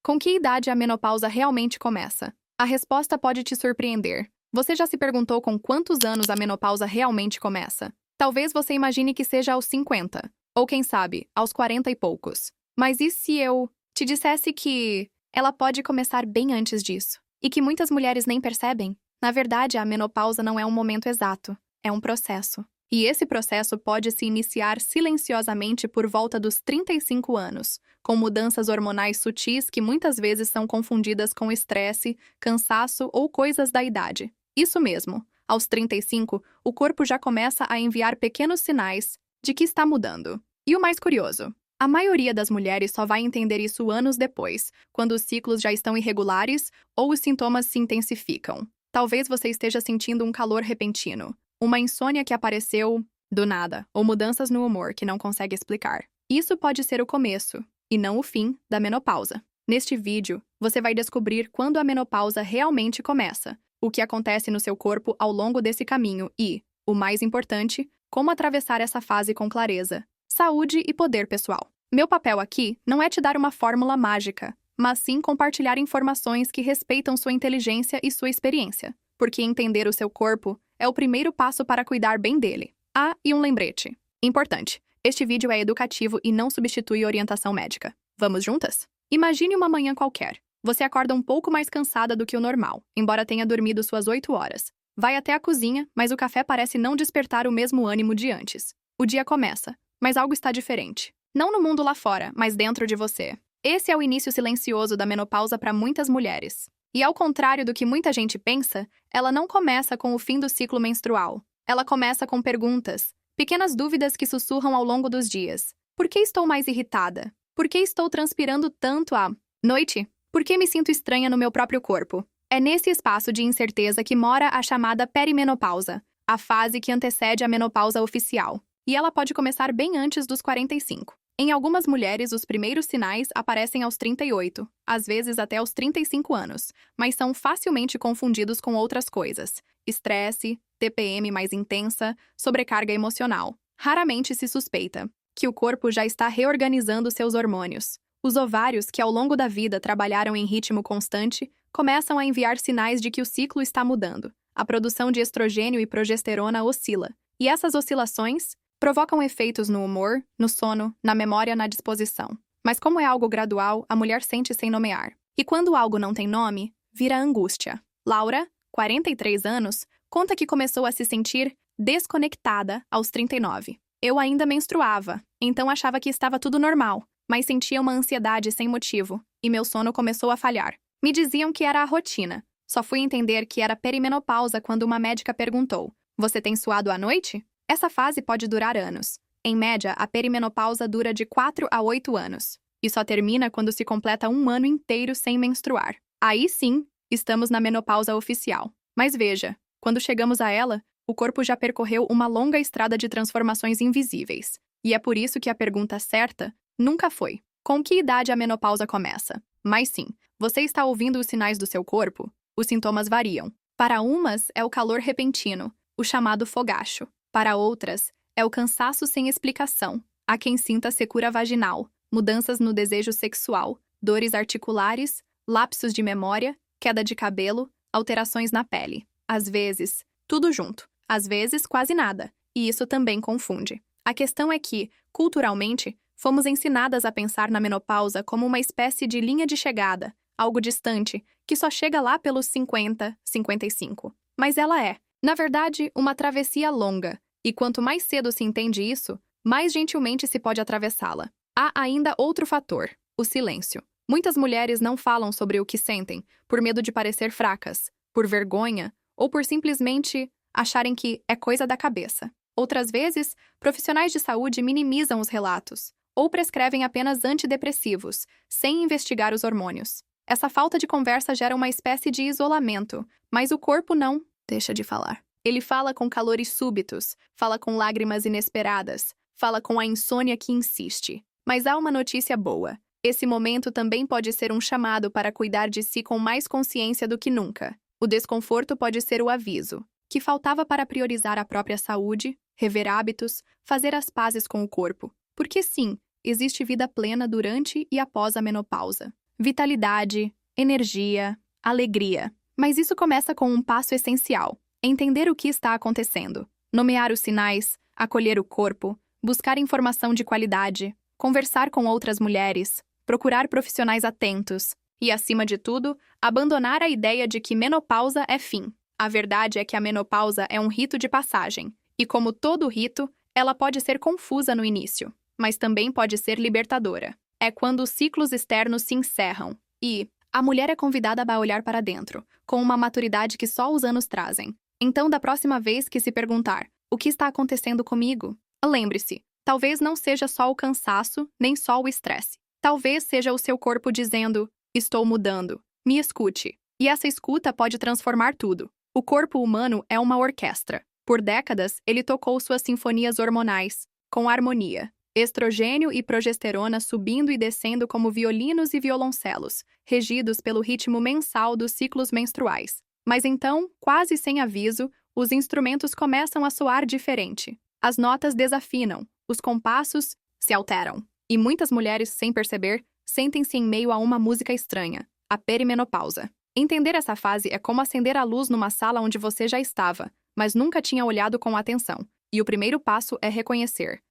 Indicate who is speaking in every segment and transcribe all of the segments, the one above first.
Speaker 1: Com que idade a menopausa realmente começa? A resposta pode te surpreender. Você já se perguntou com quantos anos a menopausa realmente começa? Talvez você imagine que seja aos 50, ou quem sabe, aos 40 e poucos. Mas e se eu te dissesse que ela pode começar bem antes disso? E que muitas mulheres nem percebem? Na verdade, a menopausa não é um momento exato, é um processo. E esse processo pode se iniciar silenciosamente por volta dos 35 anos, com mudanças hormonais sutis que muitas vezes são confundidas com estresse, cansaço ou coisas da idade. Isso mesmo, aos 35, o corpo já começa a enviar pequenos sinais de que está mudando. E o mais curioso, a maioria das mulheres só vai entender isso anos depois, quando os ciclos já estão irregulares ou os sintomas se intensificam. Talvez você esteja sentindo um calor repentino, uma insônia que apareceu do nada, ou mudanças no humor que não consegue explicar. Isso pode ser o começo, e não o fim, da menopausa. Neste vídeo, você vai descobrir quando a menopausa realmente começa, o que acontece no seu corpo ao longo desse caminho e, o mais importante, como atravessar essa fase com clareza, saúde e poder pessoal. Meu papel aqui não é te dar uma fórmula mágica, mas sim compartilhar informações que respeitam sua inteligência e sua experiência, porque entender o seu corpo é o primeiro passo para cuidar bem dele. Ah, e um lembrete. Importante. Este vídeo é educativo e não substitui orientação médica. Vamos juntas? Imagine uma manhã qualquer. Você acorda um pouco mais cansada do que o normal, embora tenha dormido suas 8 horas. Vai até a cozinha, mas o café parece não despertar o mesmo ânimo de antes. O dia começa, mas algo está diferente. Não no mundo lá fora, mas dentro de você. Esse é o início silencioso da menopausa para muitas mulheres. E ao contrário do que muita gente pensa, ela não começa com o fim do ciclo menstrual. Ela começa com perguntas, pequenas dúvidas que sussurram ao longo dos dias. Por que estou mais irritada? Por que estou transpirando tanto à noite? Por que me sinto estranha no meu próprio corpo? É nesse espaço de incerteza que mora a chamada perimenopausa, a fase que antecede a menopausa oficial. E ela pode começar bem antes dos 45. Em algumas mulheres, os primeiros sinais aparecem aos 38, às vezes até aos 35 anos, mas são facilmente confundidos com outras coisas: estresse, TPM mais intensa, sobrecarga emocional. Raramente se suspeita que o corpo já está reorganizando seus hormônios. Os ovários, que ao longo da vida trabalharam em ritmo constante, começam a enviar sinais de que o ciclo está mudando. A produção de estrogênio e progesterona oscila, e essas oscilações provocam efeitos no humor, no sono, na memória, na disposição. Mas como é algo gradual, a mulher sente sem nomear. E quando algo não tem nome, vira angústia. Laura, 43 anos, conta que começou a se sentir desconectada aos 39. Eu ainda menstruava, então achava que estava tudo normal, mas sentia uma ansiedade sem motivo, e meu sono começou a falhar. Me diziam que era a rotina. Só fui entender que era perimenopausa quando uma médica perguntou: "Você tem suado à noite?" Essa fase pode durar anos. Em média, a perimenopausa dura de 4 a 8 anos. E só termina quando se completa um ano inteiro sem menstruar. Aí sim, estamos na menopausa oficial. Mas veja, quando chegamos a ela, o corpo já percorreu uma longa estrada de transformações invisíveis. E é por isso que a pergunta certa nunca foi: com que idade a menopausa começa? Mas sim, você está ouvindo os sinais do seu corpo? Os sintomas variam. Para umas, é o calor repentino, o chamado fogacho. Para outras, é o cansaço sem explicação. Há quem sinta secura vaginal, mudanças no desejo sexual, dores articulares, lapsos de memória, queda de cabelo, alterações na pele. Às vezes, tudo junto. Às vezes, quase nada. E isso também confunde. A questão é que, culturalmente, fomos ensinadas a pensar na menopausa como uma espécie de linha de chegada, algo distante, que só chega lá pelos 50, 55. Mas ela é, na verdade, uma travessia longa. E quanto mais cedo se entende isso, mais gentilmente se pode atravessá-la. Há ainda outro fator: o silêncio. Muitas mulheres não falam sobre o que sentem, por medo de parecer fracas, por vergonha, ou por simplesmente acharem que é coisa da cabeça. Outras vezes, profissionais de saúde minimizam os relatos, ou prescrevem apenas antidepressivos, sem investigar os hormônios. Essa falta de conversa gera uma espécie de isolamento, mas o corpo não deixa de falar. Ele fala com calores súbitos, fala com lágrimas inesperadas, fala com a insônia que insiste. Mas há uma notícia boa. Esse momento também pode ser um chamado para cuidar de si com mais consciência do que nunca. O desconforto pode ser o aviso, que faltava para priorizar a própria saúde, rever hábitos, fazer as pazes com o corpo. Porque sim, existe vida plena durante e após a menopausa. vitalidade, energia, alegria. Mas isso começa com um passo essencial: entender o que está acontecendo, nomear os sinais, acolher o corpo, buscar informação de qualidade, conversar com outras mulheres, procurar profissionais atentos e, acima de tudo, abandonar a ideia de que menopausa é fim. A verdade é que a menopausa é um rito de passagem, e como todo rito, ela pode ser confusa no início, mas também pode ser libertadora. É quando os ciclos externos se encerram e a mulher é convidada a olhar para dentro, com uma maturidade que só os anos trazem. Então, da próxima vez que se perguntar: o que está acontecendo comigo? Lembre-se, talvez não seja só o cansaço, nem só o estresse. Talvez seja o seu corpo dizendo: estou mudando, me escute. E essa escuta pode transformar tudo. O corpo humano é uma orquestra. Por décadas, ele tocou suas sinfonias hormonais, com harmonia. Estrogênio e progesterona subindo e descendo como violinos e violoncelos, regidos pelo ritmo mensal dos ciclos menstruais. Mas então, quase sem aviso, os instrumentos começam a soar diferente. As notas desafinam, os compassos se alteram. E muitas mulheres, sem perceber, sentem-se em meio a uma música estranha, a perimenopausa. Entender essa fase é como acender a luz numa sala onde você já estava, mas nunca tinha olhado com atenção. E o primeiro passo é reconhecer: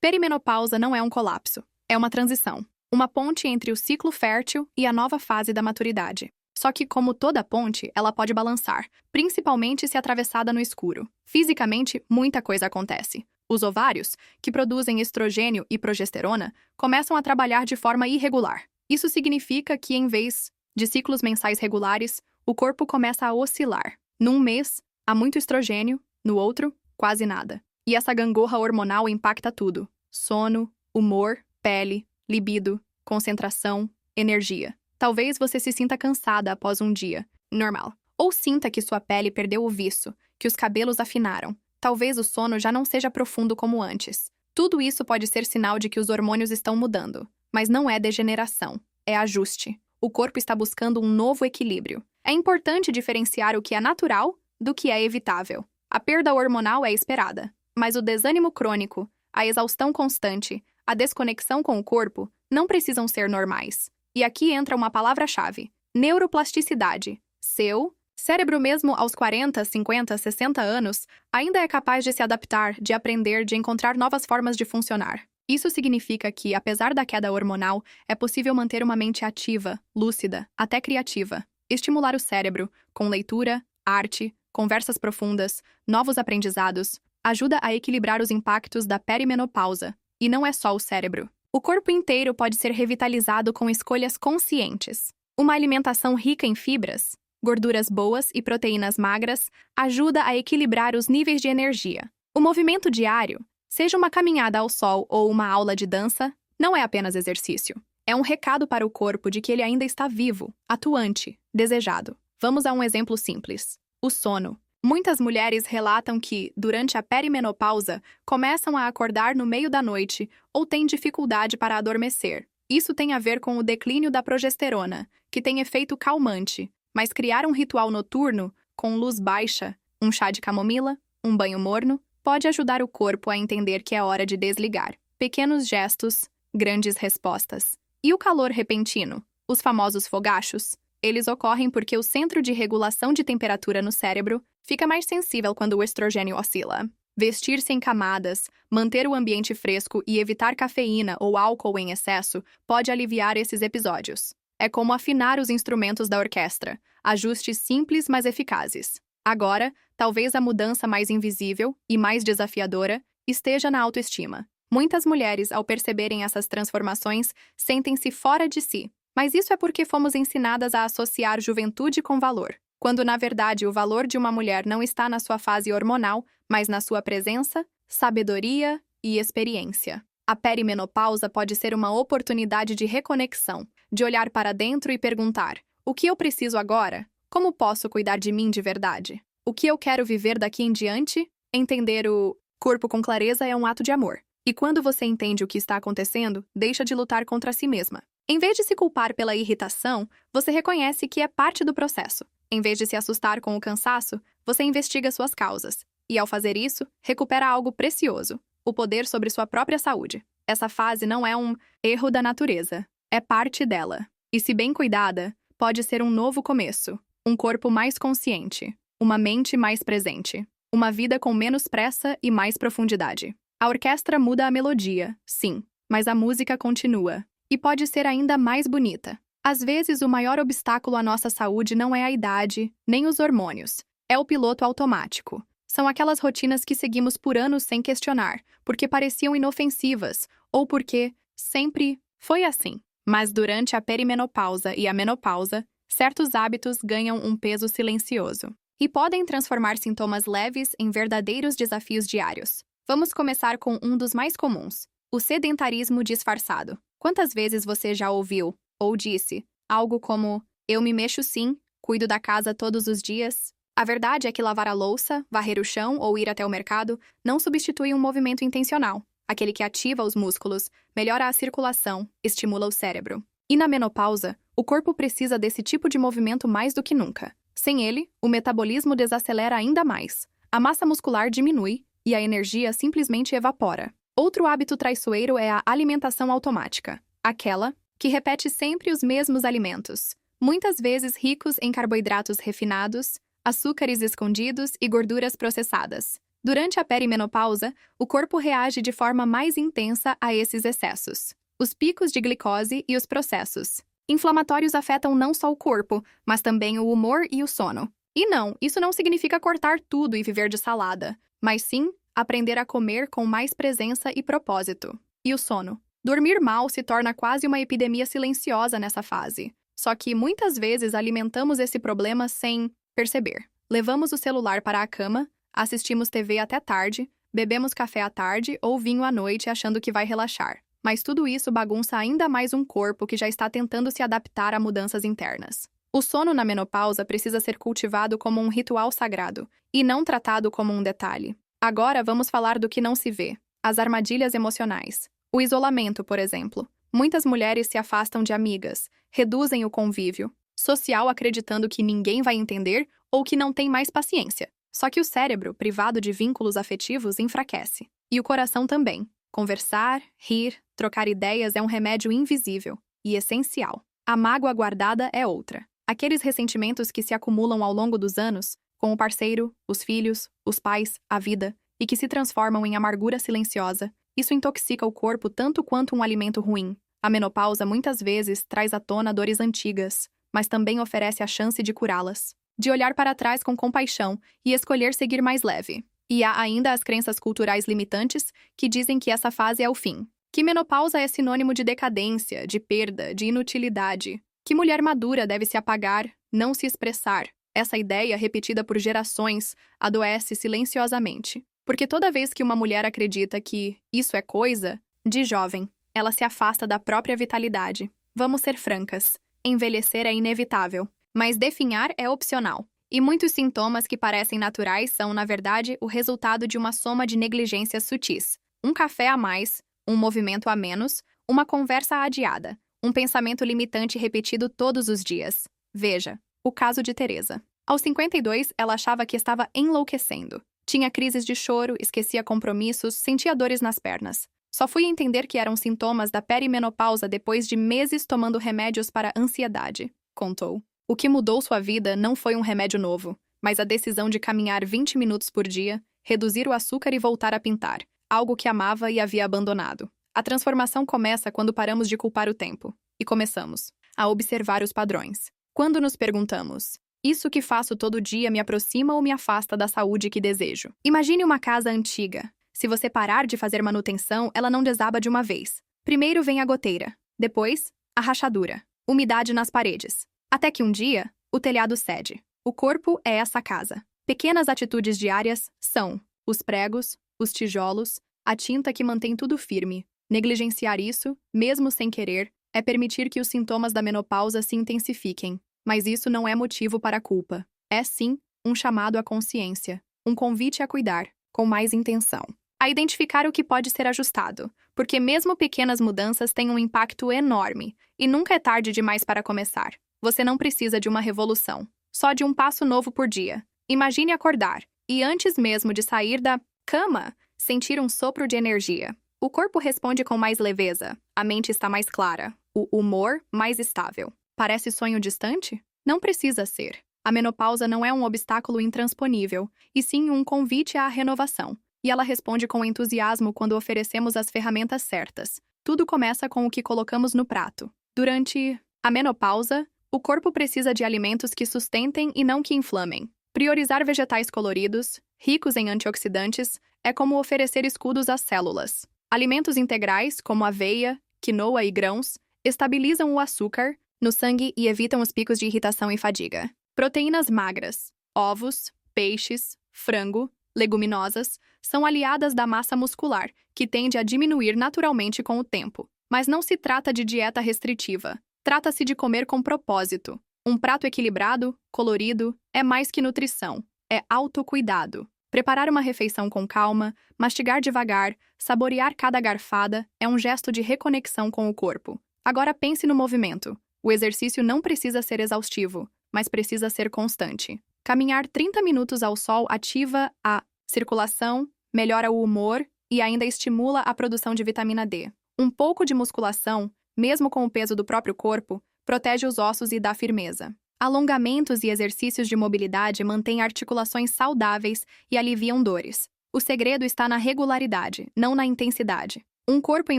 Speaker 1: perimenopausa não é um colapso, é uma transição. Uma ponte entre o ciclo fértil e a nova fase da maturidade. Só que, como toda ponte, ela pode balançar, principalmente se atravessada no escuro. Fisicamente, muita coisa acontece. Os ovários, que produzem estrogênio e progesterona, começam a trabalhar de forma irregular. Isso significa que, em vez de ciclos mensais regulares, o corpo começa a oscilar. Num mês, há muito estrogênio, no outro, quase nada. E essa gangorra hormonal impacta tudo: sono, humor, pele, libido, concentração, energia. Talvez você se sinta cansada após um dia normal. Ou sinta que sua pele perdeu o viço, que os cabelos afinaram. Talvez o sono já não seja profundo como antes. Tudo isso pode ser sinal de que os hormônios estão mudando. Mas não é degeneração, é ajuste. O corpo está buscando um novo equilíbrio. É importante diferenciar o que é natural do que é evitável. A perda hormonal é esperada, mas o desânimo crônico, a exaustão constante, a desconexão com o corpo não precisam ser normais. E aqui entra uma palavra-chave: neuroplasticidade. Seu cérebro, mesmo aos 40, 50, 60 anos, ainda é capaz de se adaptar, de aprender, de encontrar novas formas de funcionar. Isso significa que, apesar da queda hormonal, é possível manter uma mente ativa, lúcida, até criativa. Estimular o cérebro, com leitura, arte, conversas profundas, novos aprendizados, ajuda a equilibrar os impactos da perimenopausa. E não é só o cérebro. O corpo inteiro pode ser revitalizado com escolhas conscientes. Uma alimentação rica em fibras, gorduras boas e proteínas magras ajuda a equilibrar os níveis de energia. O movimento diário, seja uma caminhada ao sol ou uma aula de dança, não é apenas exercício. É um recado para o corpo de que ele ainda está vivo, atuante, desejado. Vamos a um exemplo simples: o sono. Muitas mulheres relatam que, durante a perimenopausa, começam a acordar no meio da noite ou têm dificuldade para adormecer. Isso tem a ver com o declínio da progesterona, que tem efeito calmante, mas criar um ritual noturno, com luz baixa, um chá de camomila, um banho morno, pode ajudar o corpo a entender que é hora de desligar. Pequenos gestos, grandes respostas. E o calor repentino, os famosos fogachos? Eles ocorrem porque o centro de regulação de temperatura no cérebro fica mais sensível quando o estrogênio oscila. Vestir-se em camadas, manter o ambiente fresco e evitar cafeína ou álcool em excesso pode aliviar esses episódios. É como afinar os instrumentos da orquestra, ajustes simples mas eficazes. Agora, talvez a mudança mais invisível e mais desafiadora esteja na autoestima. Muitas mulheres, ao perceberem essas transformações, sentem-se fora de si. Mas isso é porque fomos ensinadas a associar juventude com valor, quando na verdade o valor de uma mulher não está na sua fase hormonal, mas na sua presença, sabedoria e experiência. A perimenopausa pode ser uma oportunidade de reconexão, de olhar para dentro e perguntar: o que eu preciso agora? Como posso cuidar de mim de verdade? O que eu quero viver daqui em diante? Entender o corpo com clareza é um ato de amor. E quando você entende o que está acontecendo, deixa de lutar contra si mesma. Em vez de se culpar pela irritação, você reconhece que é parte do processo. Em vez de se assustar com o cansaço, você investiga suas causas. E ao fazer isso, recupera algo precioso: o poder sobre sua própria saúde. Essa fase não é um erro da natureza, é parte dela. E se bem cuidada, pode ser um novo começo, um corpo mais consciente, uma mente mais presente, uma vida com menos pressa e mais profundidade. A orquestra muda a melodia, sim, mas a música continua. E pode ser ainda mais bonita. Às vezes, o maior obstáculo à nossa saúde não é a idade, nem os hormônios. É o piloto automático. São aquelas rotinas que seguimos por anos sem questionar, porque pareciam inofensivas, ou porque sempre foi assim. Mas durante a perimenopausa e a menopausa, certos hábitos ganham um peso silencioso e podem transformar sintomas leves em verdadeiros desafios diários. Vamos começar com um dos mais comuns: o sedentarismo disfarçado. Quantas vezes você já ouviu ou disse algo como: "Eu me mexo sim, cuido da casa todos os dias"? A verdade é que lavar a louça, varrer o chão ou ir até o mercado não substitui um movimento intencional, aquele que ativa os músculos, melhora a circulação, estimula o cérebro. E na menopausa, o corpo precisa desse tipo de movimento mais do que nunca. Sem ele, o metabolismo desacelera ainda mais, a massa muscular diminui e a energia simplesmente evapora. Outro hábito traiçoeiro é a alimentação automática, aquela que repete sempre os mesmos alimentos, muitas vezes ricos em carboidratos refinados, açúcares escondidos e gorduras processadas. Durante a perimenopausa, o corpo reage de forma mais intensa a esses excessos. Os picos de glicose e os processos inflamatórios afetam não só o corpo, mas também o humor e o sono. E não, isso não significa cortar tudo e viver de salada, mas sim aprender a comer com mais presença e propósito. E o sono? Dormir mal se torna quase uma epidemia silenciosa nessa fase. Só que muitas vezes alimentamos esse problema sem perceber. Levamos o celular para a cama, assistimos TV até tarde, bebemos café à tarde ou vinho à noite achando que vai relaxar. Mas tudo isso bagunça ainda mais um corpo que já está tentando se adaptar a mudanças internas. O sono na menopausa precisa ser cultivado como um ritual sagrado e não tratado como um detalhe. Agora vamos falar do que não se vê: as armadilhas emocionais. O isolamento, por exemplo. Muitas mulheres se afastam de amigas, reduzem o convívio social acreditando que ninguém vai entender ou que não tem mais paciência. Só que o cérebro, privado de vínculos afetivos, enfraquece. E o coração também. Conversar, rir, trocar ideias é um remédio invisível e essencial. A mágoa guardada é outra. Aqueles ressentimentos que se acumulam ao longo dos anos, com o parceiro, os filhos, os pais, a vida, e que se transformam em amargura silenciosa. Isso intoxica o corpo tanto quanto um alimento ruim. A menopausa muitas vezes traz à tona dores antigas, mas também oferece a chance de curá-las, de olhar para trás com compaixão e escolher seguir mais leve. E há ainda as crenças culturais limitantes que dizem que essa fase é o fim, que menopausa é sinônimo de decadência, de perda, de inutilidade, que mulher madura deve se apagar, não se expressar. Essa ideia, repetida por gerações, adoece silenciosamente. Porque toda vez que uma mulher acredita que isso é coisa de jovem, ela se afasta da própria vitalidade. Vamos ser francas: envelhecer é inevitável, mas definhar é opcional. E muitos sintomas que parecem naturais são, na verdade, o resultado de uma soma de negligências sutis. Um café a mais, um movimento a menos, uma conversa adiada, um pensamento limitante repetido todos os dias. Veja, o caso de Teresa. Aos 52, ela achava que estava enlouquecendo. Tinha crises de choro, esquecia compromissos, sentia dores nas pernas. Só fui entender que eram sintomas da perimenopausa depois de meses tomando remédios para ansiedade, contou. O que mudou sua vida não foi um remédio novo, mas a decisão de caminhar 20 minutos por dia, reduzir o açúcar e voltar a pintar, algo que amava e havia abandonado. A transformação começa quando paramos de culpar o tempo e começamos a observar os padrões. Quando nos perguntamos: isso que faço todo dia me aproxima ou me afasta da saúde que desejo? Imagine uma casa antiga. Se você parar de fazer manutenção, ela não desaba de uma vez. Primeiro vem a goteira, depois a rachadura, umidade nas paredes. Até que um dia, o telhado cede. O corpo é essa casa. Pequenas atitudes diárias são os pregos, os tijolos, a tinta que mantém tudo firme. Negligenciar isso, mesmo sem querer, é permitir que os sintomas da menopausa se intensifiquem. Mas isso não é motivo para a culpa. É, sim, um chamado à consciência, um convite a cuidar, com mais intenção. A identificar o que pode ser ajustado, porque mesmo pequenas mudanças têm um impacto enorme, e nunca é tarde demais para começar. Você não precisa de uma revolução, só de um passo novo por dia. Imagine acordar, e antes mesmo de sair da cama, sentir um sopro de energia. O corpo responde com mais leveza, a mente está mais clara, o humor mais estável. Parece sonho distante? Não precisa ser. A menopausa não é um obstáculo intransponível, e sim um convite à renovação. E ela responde com entusiasmo quando oferecemos as ferramentas certas. Tudo começa com o que colocamos no prato. Durante a menopausa, o corpo precisa de alimentos que sustentem e não que inflamem. Priorizar vegetais coloridos, ricos em antioxidantes, é como oferecer escudos às células. Alimentos integrais, como aveia, quinoa e grãos, estabilizam o açúcar no sangue e evitam os picos de irritação e fadiga. Proteínas magras, ovos, peixes, frango, leguminosas, são aliadas da massa muscular, que tende a diminuir naturalmente com o tempo. Mas não se trata de dieta restritiva. Trata-se de comer com propósito. Um prato equilibrado, colorido, é mais que nutrição, é autocuidado. Preparar uma refeição com calma, mastigar devagar, saborear cada garfada é um gesto de reconexão com o corpo. Agora pense no movimento. O exercício não precisa ser exaustivo, mas precisa ser constante. Caminhar 30 minutos ao sol ativa a circulação, melhora o humor e ainda estimula a produção de vitamina D. Um pouco de musculação, mesmo com o peso do próprio corpo, protege os ossos e dá firmeza. Alongamentos e exercícios de mobilidade mantêm articulações saudáveis e aliviam dores. O segredo está na regularidade, não na intensidade. Um corpo em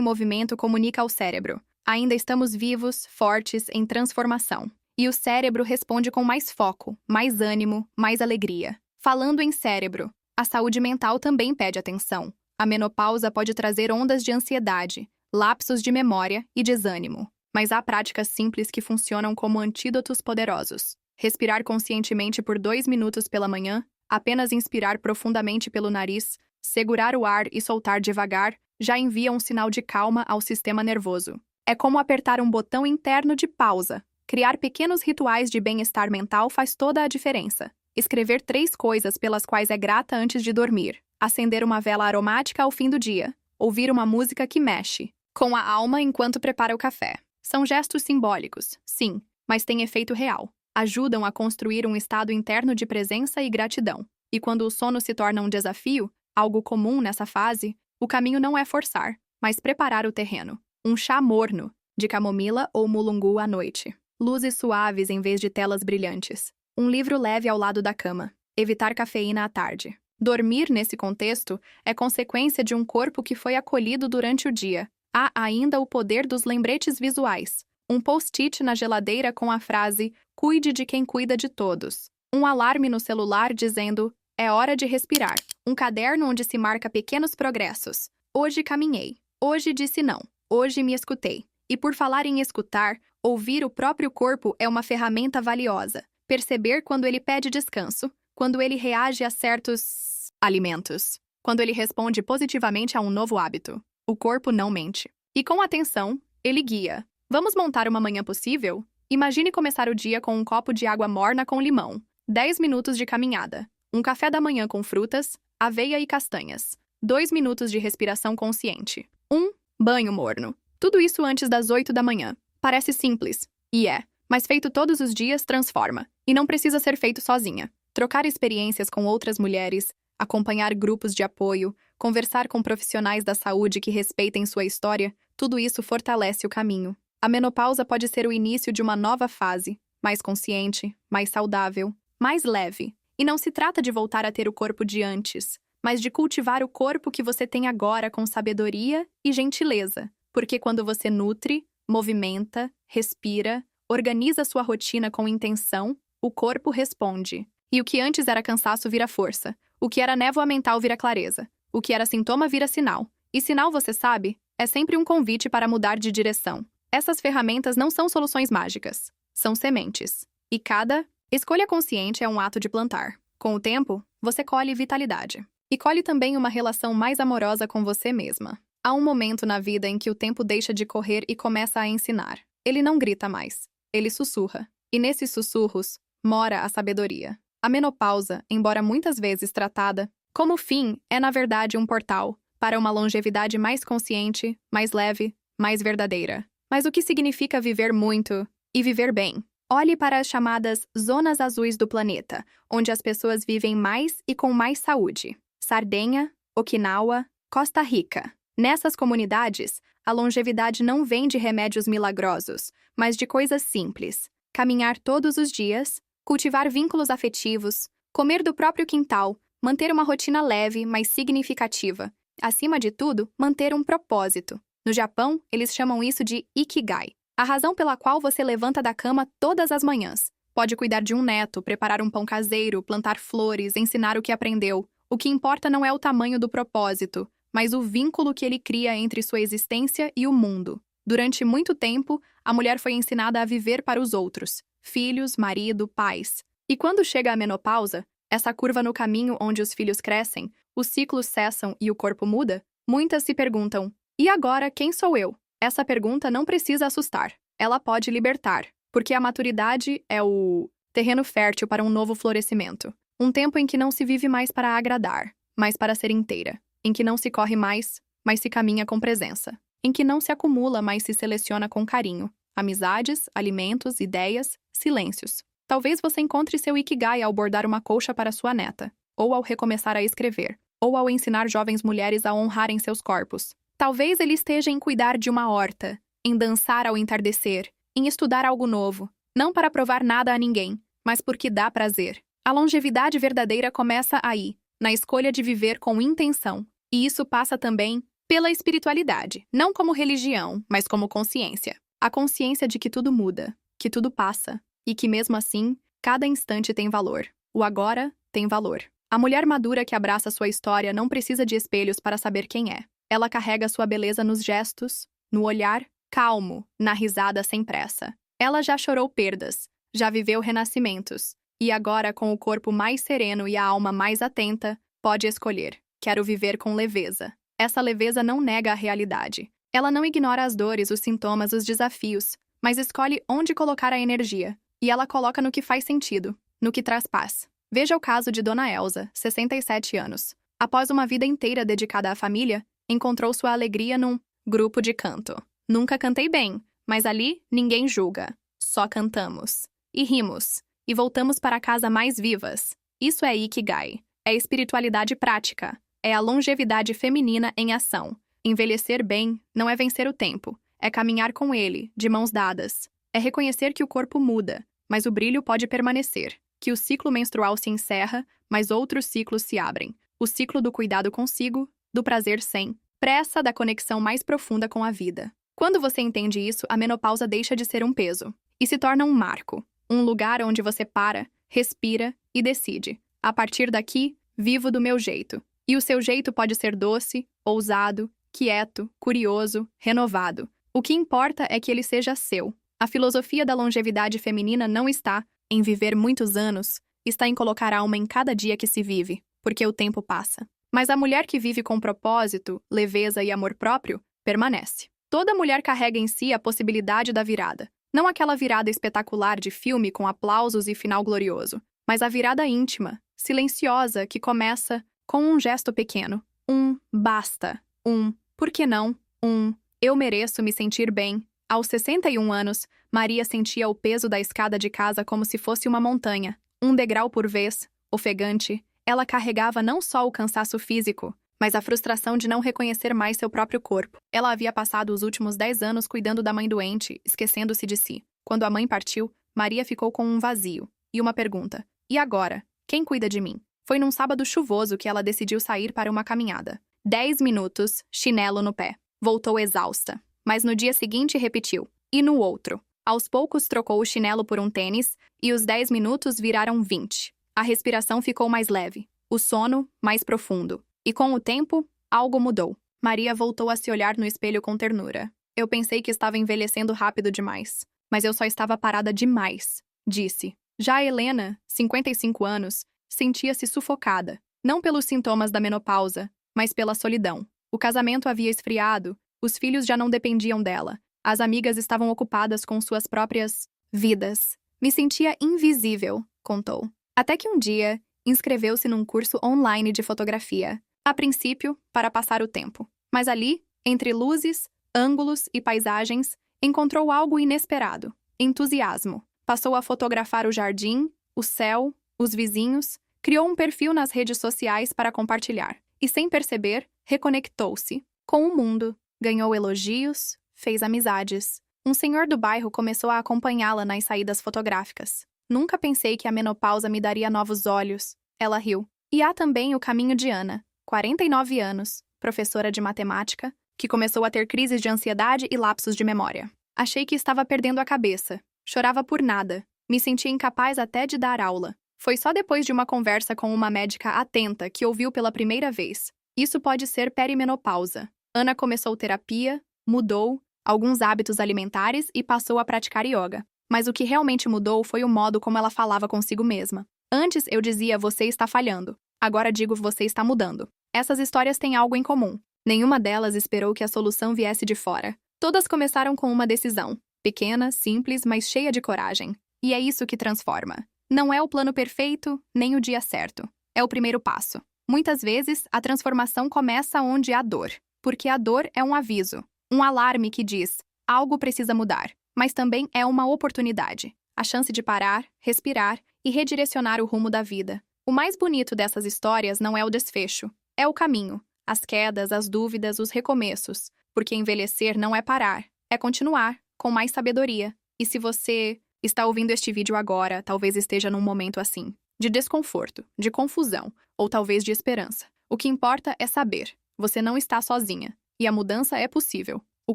Speaker 1: movimento comunica ao cérebro: ainda estamos vivos, fortes, em transformação. E o cérebro responde com mais foco, mais ânimo, mais alegria. Falando em cérebro, a saúde mental também pede atenção. A menopausa pode trazer ondas de ansiedade, lapsos de memória e desânimo. Mas há práticas simples que funcionam como antídotos poderosos. Respirar conscientemente por 2 minutos pela manhã, apenas inspirar profundamente pelo nariz, segurar o ar e soltar devagar, já envia um sinal de calma ao sistema nervoso. É como apertar um botão interno de pausa. Criar pequenos rituais de bem-estar mental faz toda a diferença. Escrever 3 coisas pelas quais é grata antes de dormir. Acender uma vela aromática ao fim do dia. Ouvir uma música que mexe com a alma enquanto prepara o café. São gestos simbólicos, sim, mas têm efeito real. Ajudam a construir um estado interno de presença e gratidão. E quando o sono se torna um desafio, algo comum nessa fase, o caminho não é forçar, mas preparar o terreno. Um chá morno, de camomila ou mulungu à noite. Luzes suaves em vez de telas brilhantes. Um livro leve ao lado da cama. Evitar cafeína à tarde. Dormir, nesse contexto, é consequência de um corpo que foi acolhido durante o dia. Há ainda o poder dos lembretes visuais. Um post-it na geladeira com a frase "Cuide de quem cuida de todos". Um alarme no celular dizendo "É hora de respirar". Um caderno onde se marca pequenos progressos. Hoje caminhei. Hoje disse não. Hoje me escutei. E por falar em escutar, ouvir o próprio corpo é uma ferramenta valiosa. Perceber quando ele pede descanso, quando ele reage a certos alimentos, quando ele responde positivamente a um novo hábito. O corpo não mente. E com atenção, ele guia. Vamos montar uma manhã possível? Imagine começar o dia com um copo de água morna com limão, 10 minutos de caminhada, um café da manhã com frutas, aveia e castanhas, 2 minutos de respiração consciente, um banho morno. Tudo isso antes das 8 da manhã. Parece simples, e é, mas feito todos os dias transforma. E não precisa ser feito sozinha. Trocar experiências com outras mulheres, acompanhar grupos de apoio, conversar com profissionais da saúde que respeitem sua história, tudo isso fortalece o caminho. A menopausa pode ser o início de uma nova fase, mais consciente, mais saudável, mais leve. E não se trata de voltar a ter o corpo de antes, mas de cultivar o corpo que você tem agora com sabedoria e gentileza. Porque quando você nutre, movimenta, respira, organiza sua rotina com intenção, o corpo responde. E o que antes era cansaço vira força. O que era névoa mental vira clareza. O que era sintoma vira sinal. E sinal, você sabe, é sempre um convite para mudar de direção. Essas ferramentas não são soluções mágicas. São sementes. E cada escolha consciente é um ato de plantar. Com o tempo, você colhe vitalidade. E colhe também uma relação mais amorosa com você mesma. Há um momento na vida em que o tempo deixa de correr e começa a ensinar. Ele não grita mais. Ele sussurra. E nesses sussurros, mora a sabedoria. A menopausa, embora muitas vezes tratada como fim, é na verdade um portal para uma longevidade mais consciente, mais leve, mais verdadeira. Mas o que significa viver muito e viver bem? Olhe para as chamadas zonas azuis do planeta, onde as pessoas vivem mais e com mais saúde. Sardenha, Okinawa, Costa Rica. Nessas comunidades, a longevidade não vem de remédios milagrosos, mas de coisas simples. Caminhar todos os dias, cultivar vínculos afetivos, comer do próprio quintal, manter uma rotina leve, mas significativa. Acima de tudo, manter um propósito. No Japão, eles chamam isso de Ikigai, a razão pela qual você levanta da cama todas as manhãs. Pode cuidar de um neto, preparar um pão caseiro, plantar flores, ensinar o que aprendeu. O que importa não é o tamanho do propósito, mas o vínculo que ele cria entre sua existência e o mundo. Durante muito tempo, a mulher foi ensinada a viver para os outros, filhos, marido, pais. E quando chega a menopausa, essa curva no caminho onde os filhos crescem, os ciclos cessam e o corpo muda, muitas se perguntam: e agora quem sou eu? Essa pergunta não precisa assustar, ela pode libertar, porque a maturidade é o terreno fértil para um novo florescimento. Um tempo em que não se vive mais para agradar, mas para ser inteira. Em que não se corre mais, mas se caminha com presença. Em que não se acumula, mas se seleciona com carinho. Amizades, alimentos, ideias, silêncios. Talvez você encontre seu Ikigai ao bordar uma colcha para sua neta, ou ao recomeçar a escrever, ou ao ensinar jovens mulheres a honrarem seus corpos. Talvez ele esteja em cuidar de uma horta, em dançar ao entardecer, em estudar algo novo, não para provar nada a ninguém, mas porque dá prazer. A longevidade verdadeira começa aí, na escolha de viver com intenção. E isso passa também pela espiritualidade, não como religião, mas como consciência. A consciência de que tudo muda, que tudo passa, e que mesmo assim, cada instante tem valor. O agora tem valor. A mulher madura que abraça sua história não precisa de espelhos para saber quem é. Ela carrega sua beleza nos gestos, no olhar calmo, na risada sem pressa. Ela já chorou perdas, já viveu renascimentos. E agora, com o corpo mais sereno e a alma mais atenta, pode escolher. Quero viver com leveza. Essa leveza não nega a realidade. Ela não ignora as dores, os sintomas, os desafios, mas escolhe onde colocar a energia. E ela coloca no que faz sentido, no que traz paz. Veja o caso de Dona Elza, 67 anos. Após uma vida inteira dedicada à família, encontrou sua alegria num grupo de canto. Nunca cantei bem, mas ali ninguém julga. Só cantamos. E rimos. E voltamos para casa mais vivas. Isso é Ikigai. É espiritualidade prática. É a longevidade feminina em ação. Envelhecer bem não é vencer o tempo. É caminhar com ele, de mãos dadas. É reconhecer que o corpo muda, mas o brilho pode permanecer. Que o ciclo menstrual se encerra, mas outros ciclos se abrem. O ciclo do cuidado consigo, do prazer sem pressa, da conexão mais profunda com a vida. Quando você entende isso, a menopausa deixa de ser um peso e se torna um marco. Um lugar onde você para, respira e decide. A partir daqui, vivo do meu jeito. E o seu jeito pode ser doce, ousado, quieto, curioso, renovado. O que importa é que ele seja seu. A filosofia da longevidade feminina não está em viver muitos anos, está em colocar alma em cada dia que se vive, porque o tempo passa. Mas a mulher que vive com propósito, leveza e amor próprio, permanece. Toda mulher carrega em si a possibilidade da virada. Não aquela virada espetacular de filme com aplausos e final glorioso, mas a virada íntima, silenciosa, que começa com um gesto pequeno. Um basta. Um por que não? Um eu mereço me sentir bem. Aos 61 anos, Maria sentia o peso da escada de casa como se fosse uma montanha. Um degrau por vez, ofegante, ela carregava não só o cansaço físico, mas a frustração de não reconhecer mais seu próprio corpo. Ela havia passado os últimos 10 anos cuidando da mãe doente, esquecendo-se de si. Quando a mãe partiu, Maria ficou com um vazio e uma pergunta: e agora? Quem cuida de mim? Foi num sábado chuvoso que ela decidiu sair para uma caminhada. 10 minutos, chinelo no pé. Voltou exausta. Mas no dia seguinte repetiu. E no outro. Aos poucos trocou o chinelo por um tênis e os 10 minutos viraram 20. A respiração ficou mais leve. O sono, mais profundo. E com o tempo, algo mudou. Maria voltou a se olhar no espelho com ternura. Eu pensei que estava envelhecendo rápido demais. Mas eu só estava parada demais, disse. Já a Helena, 55 anos, sentia-se sufocada. Não pelos sintomas da menopausa, mas pela solidão. O casamento havia esfriado, os filhos já não dependiam dela. As amigas estavam ocupadas com suas próprias vidas. Me sentia invisível, contou. Até que um dia, inscreveu-se num curso online de fotografia. A princípio, para passar o tempo. Mas ali, entre luzes, ângulos e paisagens, encontrou algo inesperado. Entusiasmo. Passou a fotografar o jardim, o céu, os vizinhos, criou um perfil nas redes sociais para compartilhar. E sem perceber, reconectou-se com o mundo. ganhou elogios, fez amizades. Um senhor do bairro começou a acompanhá-la nas saídas fotográficas. Nunca pensei que a menopausa me daria novos olhos. Ela riu. E há também o caminho de Ana, 49 anos, professora de matemática, que começou a ter crises de ansiedade e lapsos de memória. Achei que estava perdendo a cabeça. Chorava por nada. Me sentia incapaz até de dar aula. Foi só depois de uma conversa com uma médica atenta que ouviu pela primeira vez. Isso pode ser perimenopausa. Ana começou terapia, mudou alguns hábitos alimentares e passou a praticar yoga. Mas o que realmente mudou foi o modo como ela falava consigo mesma. Antes eu dizia você está falhando. Agora digo você está mudando. Essas histórias têm algo em comum. Nenhuma delas esperou que a solução viesse de fora. Todas começaram com uma decisão. Pequena, simples, mas cheia de coragem. E é isso que transforma. Não é o plano perfeito, nem o dia certo. É o primeiro passo. Muitas vezes, a transformação começa onde há dor. Porque a dor é um aviso. Um alarme que diz, algo precisa mudar. Mas também é uma oportunidade. A chance de parar, respirar e redirecionar o rumo da vida. O mais bonito dessas histórias não é o desfecho. É o caminho. As quedas, as dúvidas, os recomeços. Porque envelhecer não é parar. É continuar, com mais sabedoria. E se você está ouvindo este vídeo agora, talvez esteja num momento assim. De desconforto, de confusão, ou talvez de esperança. O que importa é saber. Você não está sozinha. E a mudança é possível. O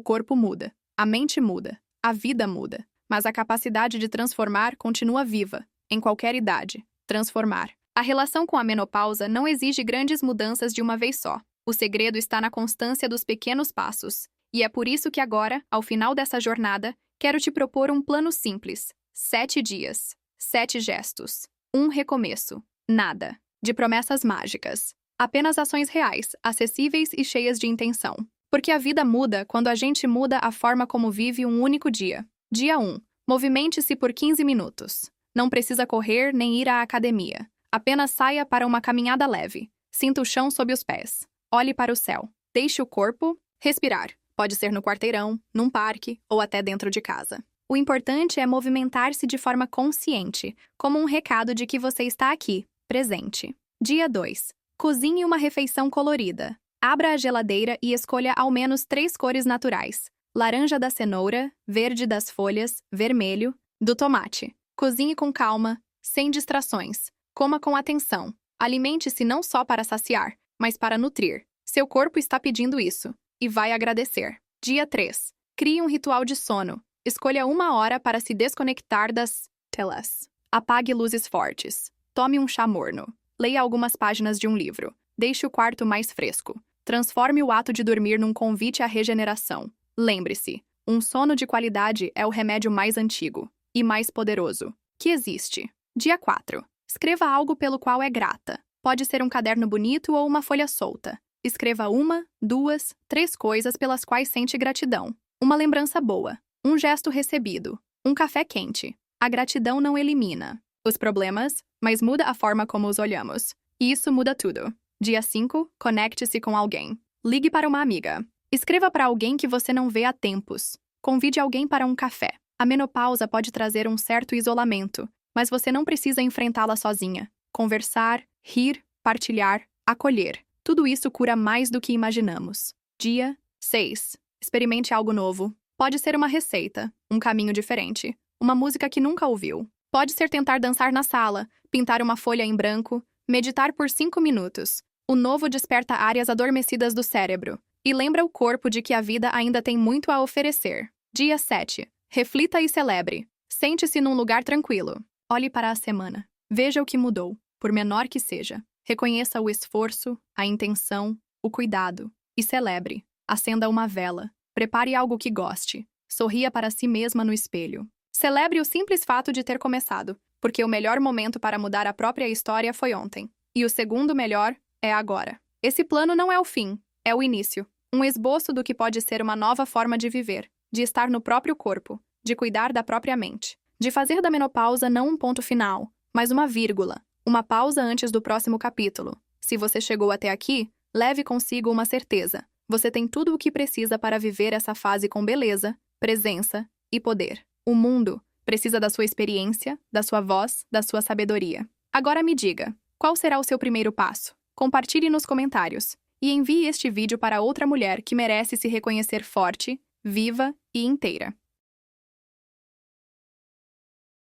Speaker 1: corpo muda. A mente muda. A vida muda. Mas a capacidade de transformar continua viva. Em qualquer idade. Transformar. A relação com a menopausa não exige grandes mudanças de uma vez só. O segredo está na constância dos pequenos passos. E é por isso que agora, ao final dessa jornada, quero te propor um plano simples. 7 dias. 7 gestos. Um recomeço. Nada. De promessas mágicas. Apenas ações reais, acessíveis e cheias de intenção. Porque a vida muda quando a gente muda a forma como vive um único dia. Dia 1. Movimente-se por 15 minutos. Não precisa correr nem ir à academia. Apenas saia para uma caminhada leve. Sinta o chão sob os pés. Olhe para o céu. Deixe o corpo respirar. Pode ser no quarteirão, num parque ou até dentro de casa. O importante é movimentar-se de forma consciente, como um recado de que você está aqui, presente. Dia 2. Cozinhe uma refeição colorida. Abra a geladeira e escolha ao menos 3 cores naturais. Laranja da cenoura, verde das folhas, vermelho do tomate. Cozinhe com calma, sem distrações. Coma com atenção. Alimente-se não só para saciar, mas para nutrir. Seu corpo está pedindo isso. E vai agradecer. Dia 3. Crie um ritual de sono. Escolha 1 hora para se desconectar das telas. Apague luzes fortes. Tome um chá morno. Leia algumas páginas de um livro. Deixe o quarto mais fresco. Transforme o ato de dormir num convite à regeneração. Lembre-se, um sono de qualidade é o remédio mais antigo e mais poderoso que existe. Dia 4. Escreva algo pelo qual é grata. Pode ser um caderno bonito ou uma folha solta. Escreva 1, 2, 3 coisas pelas quais sente gratidão. Uma lembrança boa. Um gesto recebido. Um café quente. A gratidão não elimina os problemas, mas muda a forma como os olhamos. E isso muda tudo. Dia 5. Conecte-se com alguém. Ligue para uma amiga. Escreva para alguém que você não vê há tempos. Convide alguém para um café. A menopausa pode trazer um certo isolamento, mas você não precisa enfrentá-la sozinha. Conversar, rir, partilhar, acolher. Tudo isso cura mais do que imaginamos. Dia 6. Experimente algo novo. Pode ser uma receita, um caminho diferente, uma música que nunca ouviu. Pode ser tentar dançar na sala, pintar uma folha em branco, meditar por 5 minutos. O novo desperta áreas adormecidas do cérebro e lembra o corpo de que a vida ainda tem muito a oferecer. Dia 7. Reflita e celebre. Sente-se num lugar tranquilo. Olhe para a semana. Veja o que mudou, por menor que seja. Reconheça o esforço, a intenção, o cuidado. E celebre. Acenda uma vela. Prepare algo que goste. Sorria para si mesma no espelho. Celebre o simples fato de ter começado, porque o melhor momento para mudar a própria história foi ontem. E o segundo melhor é agora. Esse plano não é o fim, é o início. Um esboço do que pode ser uma nova forma de viver, de estar no próprio corpo, de cuidar da própria mente, de fazer da menopausa não um ponto final, mas uma vírgula, uma pausa antes do próximo capítulo. Se você chegou até aqui, leve consigo uma certeza. Você tem tudo o que precisa para viver essa fase com beleza, presença e poder. O mundo precisa da sua experiência, da sua voz, da sua sabedoria. Agora me diga, qual será o seu primeiro passo? Compartilhe nos comentários. E envie este vídeo para outra mulher que merece se reconhecer forte, viva e inteira.